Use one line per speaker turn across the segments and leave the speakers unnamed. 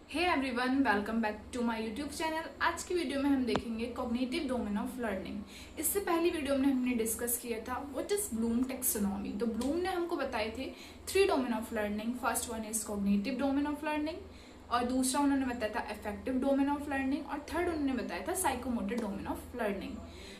Hey everyone, welcome back to my YouTube channel. आज की video में हम देखेंगे कॉग्निटिव डोमेन ऑफ लर्निंग। इससे पहली वीडियो में हमने डिस्कस किया था व्हाट इज ब्लूम टेक्सोनॉमी। तो ब्लूम ने हमको बताए थे 3 domain of learning. First one is cognitive domain of learning, और दूसरा उन्होंने बताया था अफेक्टिव डोमेन ऑफ लर्निंग, और थर्ड उन्होंने बताया था साइकोमोटर डोमेन ऑफ लर्निंग।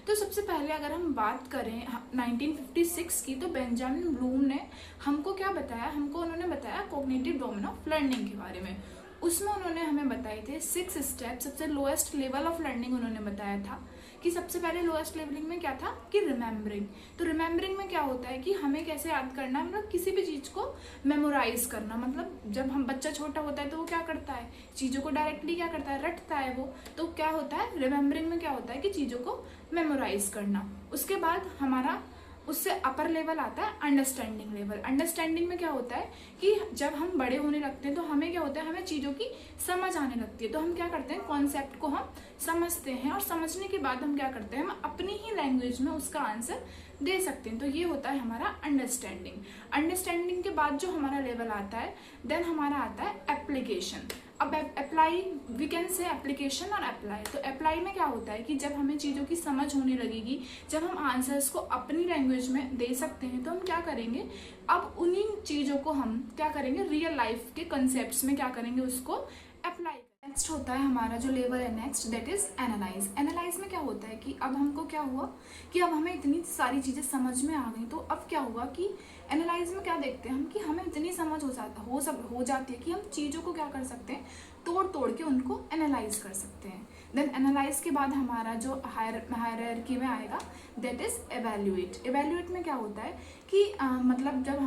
तो सबसे पहले अगर हम बात करें 1956 की, तो बेंजामिन ब्लूम ने हमको क्या बताया, उन्होंने बताया कॉग्निटिव डोमेन ऑफ लर्निंग के बारे में। उसमें उन्होंने हमें बताए थे 6 स्टेप। सबसे लोएस्ट लेवल ऑफ लर्निंग उन्होंने बताया था कि सबसे पहले लोएस्ट लेवलिंग में क्या था कि रिमेम्बरिंग। तो रिमेम्बरिंग में क्या होता है कि हमें कैसे याद करना, मतलब किसी भी चीज़ को मेमोराइज करना। मतलब जब हम बच्चा छोटा होता है तो वो क्या करता है, चीज़ों को डायरेक्टली क्या करता है, रटता है वो। तो क्या होता है रिमेम्बरिंग में, क्या होता है कि चीज़ों को मेमोराइज करना। उसके बाद हमारा उससे अपर लेवल आता है अंडरस्टैंडिंग लेवल। अंडरस्टैंडिंग में क्या होता है कि जब हम बड़े होने लगते हैं तो हमें क्या होता है, हमें चीज़ों की समझ आने लगती है। तो हम क्या करते हैं, कॉन्सेप्ट को हम समझते हैं, और समझने के बाद हम क्या करते हैं, हम अपनी ही लैंग्वेज में उसका आंसर दे सकते हैं। तो ये होता है हमारा अंडरस्टैंडिंग। अंडरस्टैंडिंग के बाद जो हमारा लेवल आता है, देन हमारा आता है एप्लीकेशन। अब apply, we can say application और अप्लाई। तो अप्लाई में क्या होता है कि जब हमें चीज़ों की समझ होने लगेगी, जब हम आंसर्स को अपनी लैंग्वेज में दे सकते हैं, तो हम क्या करेंगे, अब उन्हीं चीज़ों को हम क्या करेंगे, रियल लाइफ के कंसेप्ट्स में क्या करेंगे, उसको अप्लाई। नेक्स्ट होता है हमारा जो लेवल है next, that is analyse. Analyse में क्या होता है कि अब हमको क्या हुआ कि अब हमें इतनी सारी चीज़ें समझ में आ गई। तो अब क्या हुआ कि एनालाइज में क्या देखते हैं हम कि हमें इतनी समझ हो जाती है कि हम चीज़ों को क्या कर सकते हैं, तोड़ तोड़ के उनको एनालाइज कर सकते हैं। देन एनालाइज के बाद हमारा जो हायरार्की में आएगा, दैट इज एवेल्युएट। एवेल्युएट में क्या होता है कि मतलब जब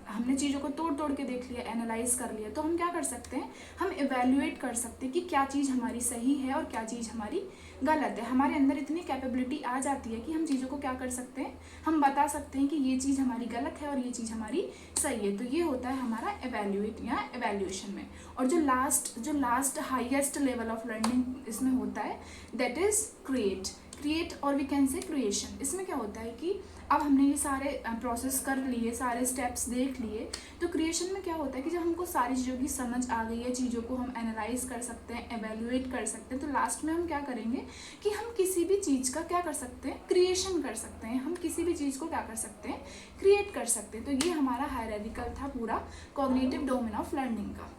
हमने चीज़ों को तोड़ तोड़ के देख लिया, एनालाइज कर लिया, तो हम क्या कर सकते हैं, हम इवेल्युएट कर सकते हैं कि क्या चीज़ हमारी सही है और क्या चीज़ हमारी गलत है। हमारे अंदर इतनी कैपेबिलिटी आ जाती है कि हम चीज़ों को क्या कर सकते हैं, हम बता सकते हैं कि ये चीज़ हमारी गलत है और ये चीज़ हमारी सही है। तो ये होता है हमारा इवेल्युएट या इवेल्यूएशन में। और जो last highest level of learning इसमें होता है, दैट इज क्रिएट और वी कैन से क्रिएशन। इसमें क्या होता है कि अब हमने ये सारे प्रोसेस कर लिए, सारे स्टेप्स देख लिए, तो क्रिएशन में क्या होता है कि जब हमको सारी चीज़ों की समझ आ गई है, चीज़ों को हम एनालाइज कर सकते हैं, एवेल्युएट कर सकते हैं, तो लास्ट में हम क्या करेंगे कि हम किसी भी चीज़ का क्या कर सकते हैं, क्रिएशन कर सकते हैं। हम किसी भी चीज़ को क्या कर सकते हैं, क्रिएट कर सकते हैं। तो ये हमारा हायरार्किकल था पूरा कॉग्निटिव डोमेन ऑफ लर्निंग का।